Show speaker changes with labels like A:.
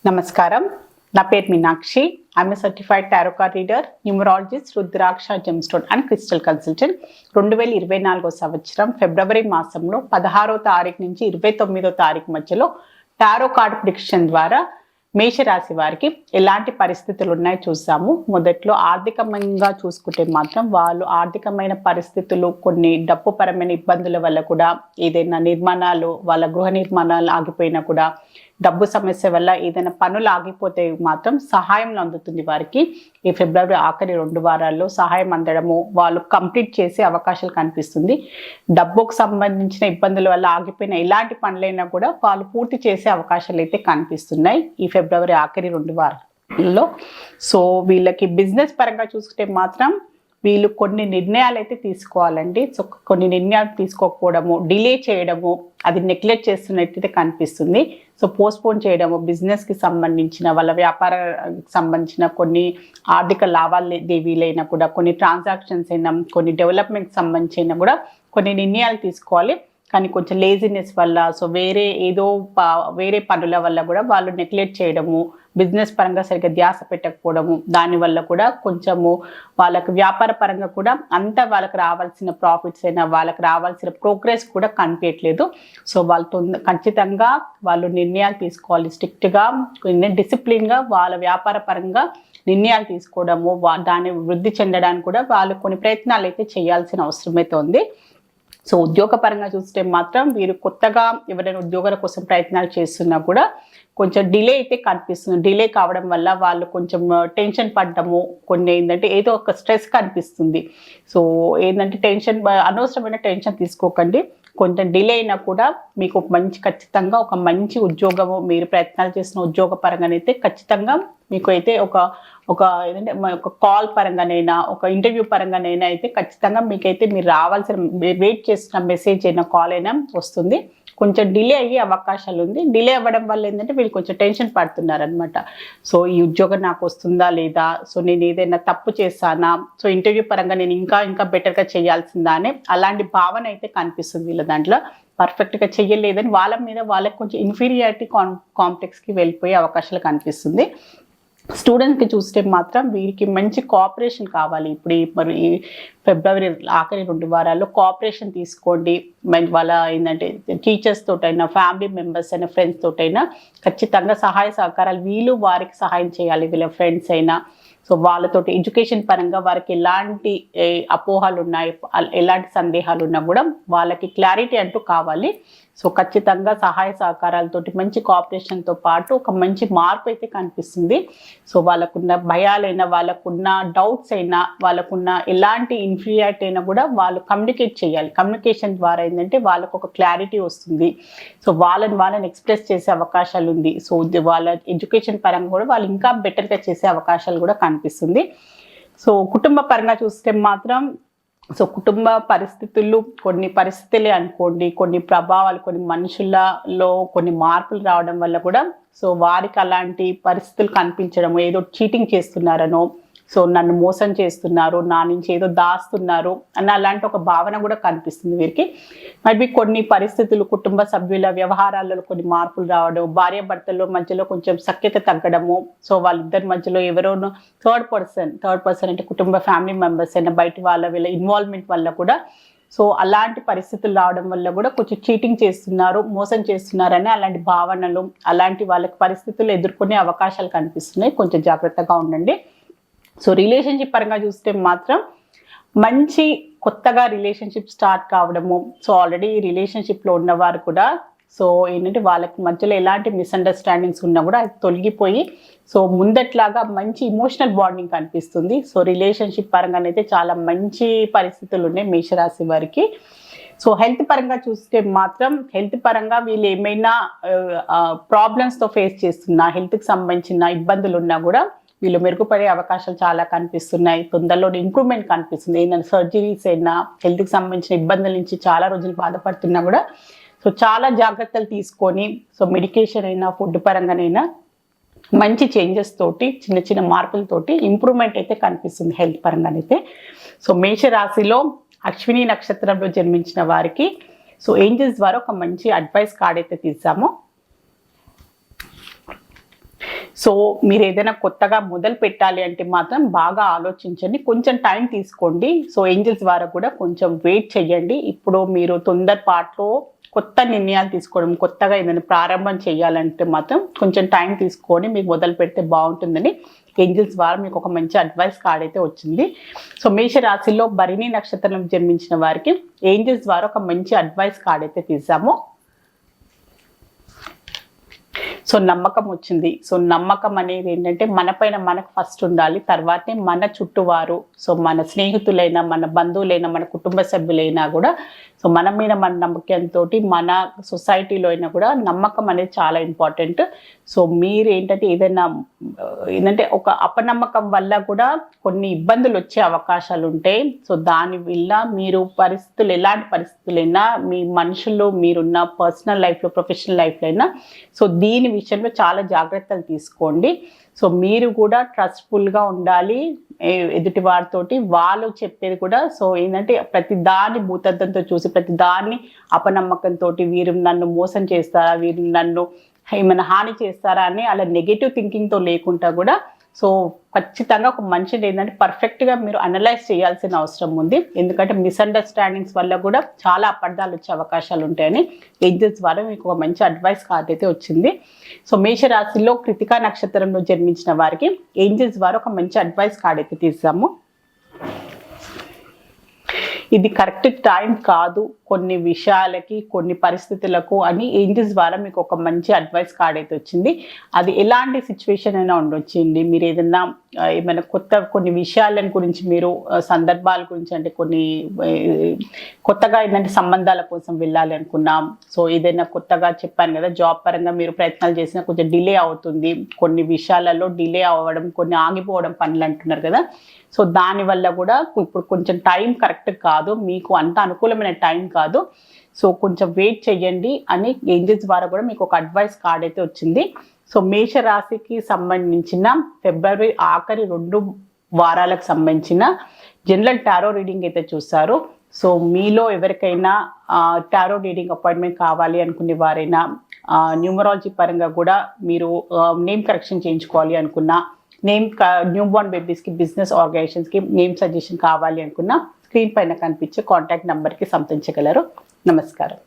A: నమస్కారం. నా పేరు Meenakshi. I'm a certified tarot card reader, numerologist, rudraksha gemstone and crystal consultant. 2024 సంవత్సరం ఫిబ్రవరి మాసంలో 16వ తారీఖు నుంచి 29వ తారీఖు మధ్యలో టారో కార్డ్ ప్రిడిక్షన్ ద్వారా మేషరాశి వారికి ఎలాంటి పరిస్థితులు ఉన్నాయో చూసాము. మొదట్లో ఆర్థికంగా చూసుకుంటే మాత్రం వాళ్ళు ఆర్థికమైన పరిస్థితులు, కొన్ని డబ్బు పరమైన ఇబ్బందుల వల్ల కూడా, ఏదైనా నిర్మాణాలు, వాళ్ళ గృహ నిర్మాణాలు ఆగిపోయినా కూడా, డబ్బు సమస్య వల్ల ఏదైనా పనులు ఆగిపోతే మాత్రం సహాయం అందుతుంది వారికి. ఈ ఫిబ్రవరి ఆఖరి 2 వారాల్లో సహాయం అందడము, వాళ్ళు కంప్లీట్ చేసే అవకాశాలు కనిపిస్తుంది. డబ్బుకు సంబంధించిన ఇబ్బందుల వల్ల ఆగిపోయిన ఎలాంటి పనులైనా కూడా వాళ్ళు పూర్తి చేసే అవకాశాలు అయితే కనిపిస్తున్నాయి ఈ ఫిబ్రవరి ఆఖరి 2 వారాల్లో. సో వీళ్ళకి బిజినెస్ పరంగా చూసుకుంటే మాత్రం వీళ్ళు కొన్ని నిర్ణయాలు అయితే తీసుకోవాలండి. సో కొన్ని నిర్ణయాలు తీసుకోకపోవడము, డిలే చేయడము, అది నెగ్లెక్ట్ చేస్తున్నట్టయితే కనిపిస్తుంది. సో పోస్ట్పోన్ చేయడము, బిజినెస్కి సంబంధించిన, వాళ్ళ వ్యాపారానికి సంబంధించిన కొన్ని ఆర్థిక లావాదేవీలైనా కూడా, కొన్ని ట్రాన్సాక్షన్స్ అయినా, కొన్ని డెవలప్మెంట్కి సంబంధించిన కూడా కొన్ని నిర్ణయాలు తీసుకోవాలి. కానీ కొంచెం లేజినెస్ వల్ల, సో వేరే పనుల వల్ల కూడా వాళ్ళు నెగ్లెక్ట్ చేయడము, బిజినెస్ పరంగా సరిగ్గా ధ్యాస పెట్టకపోవడము, దానివల్ల కూడా కొంచెము వాళ్ళకి వ్యాపార పరంగా కూడా అంతా వాళ్ళకి రావాల్సిన ప్రాఫిట్స్ అయినా, వాళ్ళకి రావాల్సిన ప్రోగ్రెస్ కూడా కనిపించట్లేదు. సో వాళ్ళతో ఖచ్చితంగా వాళ్ళు నిర్ణయాలు తీసుకోవాలి. స్ట్రిక్ట్గా, డిసిప్లిన్గా వాళ్ళ వ్యాపార పరంగా నిర్ణయాలు తీసుకోవడము, దాన్ని వృద్ధి చెందడానికి కూడా వాళ్ళు కొన్ని ప్రయత్నాలు అయితే చేయాల్సిన అవసరం అయితే ఉంది. సో ఉద్యోగపరంగా చూస్తే మాత్రం వీరు కొత్తగా ఎవరైనా ఉద్యోగాల కోసం ప్రయత్నాలు చేస్తున్నా కూడా కొంచెం డిలే అయితే కనిపిస్తుంది. డిలే కావడం వల్ల వాళ్ళు కొంచెం టెన్షన్ పడ్డము, కొన్ని ఏంటంటే ఏదో ఒక స్ట్రెస్ కనిపిస్తుంది. సో ఏంటంటే అనవసరమైన టెన్షన్ తీసుకోకండి. కొంచెం డిలే అయినా కూడా మీకు ఖచ్చితంగా ఒక మంచి ఉద్యోగము, మీరు ప్రయత్నాలు చేసిన ఉద్యోగ పరంగానైతే ఖచ్చితంగా మీకు అయితే ఒక ఏదంటే ఒక కాల్ పరంగానైనా, ఒక ఇంటర్వ్యూ పరంగానైనా అయితే ఖచ్చితంగా మీకైతే మీరు రావాల్సిన, వెయిట్ చేసిన మెసేజ్ అయినా, కాల్ అయినా వస్తుంది. కొంచెం డిలే అయ్యే అవకాశాలు ఉంది. డిలే అవ్వడం వల్ల ఏంటంటే వీళ్ళు కొంచెం టెన్షన్ పడుతున్నారనమాట. సో ఈ ఉద్యోగం నాకు వస్తుందా లేదా, సో నేను ఏదైనా తప్పు చేస్తానా, సో ఇంటర్వ్యూ పరంగా నేను ఇంకా బెటర్గా చేయాల్సిందా అనే అలాంటి భావన అయితే కనిపిస్తుంది వీళ్ళ దాంట్లో. పర్ఫెక్ట్గా చెయ్యలేదని వాళ్ళ మీద వాళ్ళకి కొంచెం ఇన్ఫీరియారిటీ కాంప్లెక్స్కి వెళ్ళిపోయే అవకాశాలు కనిపిస్తుంది. స్టూడెంట్స్కి చూస్తే మాత్రం వీరికి మంచి కోఆపరేషన్ కావాలి. ఇప్పుడు ఈ ఫిబ్రవరి ఆఖరి 2 వారాల్లో కోఆపరేషన్ తీసుకోండి. వాళ్ళ ఏంటంటే టీచర్స్ తోటైనా, ఫ్యామిలీ మెంబర్స్ అయినా, ఫ్రెండ్స్ తోటైనా ఖచ్చితంగా సహాయ సహకారాలు వీళ్ళు వారికి సహాయం చేయాలి. వీళ్ళ ఫ్రెండ్స్ అయినా, సో వాళ్ళతోటి ఎడ్యుకేషన్ పరంగా వారికి ఎలాంటి అపోహలు ఉన్నాయి, ఎలాంటి సందేహాలు ఉన్నా కూడా వాళ్ళకి క్లారిటీ అంటూ కావాలి. సో ఖచ్చితంగా సహాయ సహకారాలతోటి మంచి కోఆపరేషన్తో పాటు ఒక మంచి మార్పు అయితే కనిపిస్తుంది. సో వాళ్ళకున్న భయాలైనా, వాళ్ళకున్న డౌట్స్ అయినా, వాళ్ళకున్న ఎలాంటి ఇన్ఫీరియారిటీ అయినా కూడా వాళ్ళు కమ్యూనికేట్ చేయాలి. కమ్యూనికేషన్ ద్వారా ఏంటంటే వాళ్ళకు ఒక క్లారిటీ వస్తుంది. సో వాళ్ళని ఎక్స్ప్రెస్ చేసే అవకాశాలు ఉంది. సో వాళ్ళ ఎడ్యుకేషన్ పరంగా కూడా వాళ్ళు ఇంకా బెటర్గా చేసే అవకాశాలు కూడా కనిపిస్తుంది. సో కుటుంబ పరంగా చూస్తే మాత్రం, సో కుటుంబ పరిస్థితులు, కొన్ని పరిస్థితులే అనుకోండి, కొన్ని ప్రభావాలు, కొన్ని మనుషులలో కొన్ని మార్పులు రావడం వల్ల కూడా సో వారికి అలాంటి పరిస్థితులు కనిపించడం, ఏదో చీటింగ్ చేస్తున్నారనో, సో నన్ను మోసం చేస్తున్నారు, నా నుంచి ఏదో దాస్తున్నారు అన్న అలాంటి ఒక భావన కూడా కనిపిస్తుంది వీరికి. మరి కొన్ని పరిస్థితులు, కుటుంబ సభ్యుల వ్యవహారాలలో కొన్ని మార్పులు రావడం, భార్యాభర్తల మధ్యలో కొంచెం సఖ్యత తగ్గడము, సో వాళ్ళిద్దరి మధ్యలో ఎవరోనో థర్డ్ పర్సన్ అంటే కుటుంబ ఫ్యామిలీ మెంబర్స్ అయినా, బయట వీళ్ళ ఇన్వాల్వ్మెంట్ వల్ల కూడా సో అలాంటి పరిస్థితులు రావడం వల్ల కూడా కొంచెం చీటింగ్ చేస్తున్నారు, మోసం చేస్తున్నారని అలాంటి భావనలు, అలాంటి వాళ్ళకి పరిస్థితులు ఎదుర్కొనే అవకాశాలు కనిపిస్తున్నాయి. కొంచెం జాగ్రత్తగా ఉండండి. సో రిలేషన్షిప్ పరంగా చూస్తే మాత్రం మంచి కొత్తగా రిలేషన్షిప్ స్టార్ట్ కావడము, సో ఆల్రెడీ రిలేషన్షిప్లో ఉన్నవారు కూడా సో ఏంటంటే వాళ్ళకి మధ్యలో ఎలాంటి మిస్అండర్స్టాండింగ్స్ ఉన్నా కూడా అది తొలగిపోయి సో ముందట్లాగా మంచి ఇమోషనల్ బాండింగ్ కనిపిస్తుంది. సో రిలేషన్షిప్ పరంగానైతే చాలా మంచి పరిస్థితులు ఉన్నాయి మేషరాశి వారికి. సో హెల్త్ పరంగా చూస్తే మాత్రం, హెల్త్ పరంగా వీళ్ళు ఏమైనా ప్రాబ్లమ్స్తో ఫేస్ చేస్తున్నా, హెల్త్కి సంబంధించిన ఇబ్బందులు ఉన్నా కూడా వీళ్ళు మెరుగుపడే అవకాశాలు చాలా కనిపిస్తున్నాయి. తొందరలో ఇంప్రూవ్మెంట్ కనిపిస్తుంది. ఏదైనా సర్జరీస్ అయినా, హెల్త్కి సంబంధించిన ఇబ్బందుల నుంచి చాలా రోజులు బాధపడుతున్నా కూడా సో చాలా జాగ్రత్తలు తీసుకొని, సో మెడికేషన్ అయినా, ఫుడ్ పరంగానైనా మంచి చేంజెస్ తోటి, చిన్న మార్పులతోటి ఇంప్రూవ్మెంట్ అయితే కనిపిస్తుంది హెల్త్ పరంగానైతే. సో మేషరాశిలో అశ్విని నక్షత్రంలో జన్మించిన వారికి సో ఏంజల్స్ ద్వారా ఒక మంచి అడ్వైస్ కార్డ్ అయితే తీసాము. సో మీరు ఏదైనా కొత్తగా మొదలు పెట్టాలి అంటే మాత్రం బాగా ఆలోచించండి, కొంచెం టైం తీసుకోండి. సో ఏంజల్స్ ద్వారా కూడా కొంచెం వెయిట్ చేయండి. ఇప్పుడు మీరు తొందరపాట్లో కొత్త నిర్ణయాలు తీసుకోవడం, కొత్తగా ఏదైనా ప్రారంభం చేయాలంటే మాత్రం కొంచెం టైం తీసుకొని మీకు మొదలు పెడితే బాగుంటుందని ఏంజల్స్ ద్వారా మీకు ఒక మంచి అడ్వైస్ కార్డ్ అయితే వచ్చింది. సో మేషరాశిలో భరణి నక్షత్రం జన్మించిన వారికి ఏంజల్స్ ద్వారా ఒక మంచి అడ్వైస్ కార్డ్ అయితే తీసాము. సో నమ్మకం వచ్చింది. సో నమ్మకం అనేది ఏంటంటే మన పైన మనకు ఫస్ట్ ఉండాలి, తర్వాతే మన చుట్టూవారు, సో మన స్నేహితులైనా, మన బంధువులైనా, మన కుటుంబ సభ్యులైనా కూడా సో మన మీద మన నమ్మకంతో మన సొసైటీలో అయినా కూడా నమ్మకం అనేది చాలా ఇంపార్టెంట్. సో మీరు ఏంటంటే ఏదైనా ఏంటంటే ఒక అపనమ్మకం వల్ల కూడా కొన్ని ఇబ్బందులు వచ్చే అవకాశాలు ఉంటాయి. సో దానివల్ల మీరు పరిస్థితులు ఎలాంటి పరిస్థితులైనా మీ మనుషుల్లో మీరున్న పర్సనల్ లైఫ్లో, ప్రొఫెషనల్ లైఫ్లో అయినా సో దీని విషయంలో చాలా జాగ్రత్తలు తీసుకోండి. సో మీరు కూడా ట్రస్ట్ఫుల్గా ఉండాలి ఎదుటి వారితోటి. వాళ్ళు చెప్పేది కూడా సో ఏంటంటే ప్రతి దాన్ని భూతద్దంతో చూసి, ప్రతి దాన్ని అపనమ్మకంతో వీరు నన్ను మోసం చేస్తారా, వీరు నన్ను ఏమైనా హాని చేస్తారా అని అలా నెగిటివ్ థింకింగ్తో లేకుండా కూడా సో ఖచ్చితంగా ఒక మనిషిని ఏంటంటే పర్ఫెక్ట్గా మీరు అనలైజ్ చేయాల్సిన అవసరం ఉంది. ఎందుకంటే మిస్అండర్స్టాండింగ్స్ వల్ల కూడా చాలా అపార్థాలు వచ్చే అవకాశాలు ఉంటాయని ఏంజల్స్ ద్వారా మీకు ఒక మంచి అడ్వైస్ కార్డ్ అయితే వచ్చింది. సో మేషరాశిలో కృతికా నక్షత్రంలో జన్మించిన వారికి ఏంజల్స్ ద్వారా ఒక మంచి అడ్వైస్ కార్డ్ అయితే తీసాము. ఇది కరెక్ట్ టైం కాదు కొన్ని విషయాలకి, కొన్ని పరిస్థితులకు అని ఏంజల్స్ ద్వారా మీకు ఒక మంచి అడ్వైస్ కార్డ్ అయితే వచ్చింది. అది ఎలాంటి సిచ్యువేషన్ అయినా ఉండొచ్చింది. మీరు ఏమైనా కొన్ని విషయాల గురించి, మీరు సందర్భాల గురించి, అంటే కొన్ని కొత్తగా ఏంటంటే సంబంధాల కోసం వెళ్ళాలి అనుకున్నాం. సో ఏదైనా కొత్తగా చెప్పాను కదా, జాబ్ పరంగా మీరు ప్రయత్నాలు చేసినా కొంచెం డిలే అవుతుంది. కొన్ని విషయాలలో డిలే అవ్వడం, కొన్ని ఆగిపోవడం పనులు అంటున్నారు కదా. సో దానివల్ల కూడా ఇప్పుడు కొంచెం టైం కరెక్ట్ కాదు, మీకు అంత అనుకూలమైన టైం కాదు. సో కొంచెం వెయిట్ చేయండి అని ఏంజల్స్ ద్వారా కూడా మీకు ఒక అడ్వైస్ కార్డ్ అయితే వచ్చింది. సో మేషరాశికి సంబంధించిన ఫిబ్రవరి ఆఖరి 2 వారాలకు సంబంధించిన జనరల్ టారో రీడింగ్ అయితే చూస్తారు. సో మీలో ఎవరికైనా టారో రీడింగ్ అపాయింట్మెంట్ కావాలి అనుకునే వారైనా, న్యూమరాలజీ పరంగా కూడా మీరు నేమ్ కరెక్షన్ చేయించుకోవాలి అనుకున్నా, న్యూ బోర్న్ బేబీస్కి, బిజినెస్ ఆర్గనైజేషన్స్కి నేమ్ సజెషన్ కావాలి అనుకున్నా స్క్రీన్ పైన కనిపించే కాంటాక్ట్ నెంబర్కి సంప్రదించగలరు. నమస్కారం.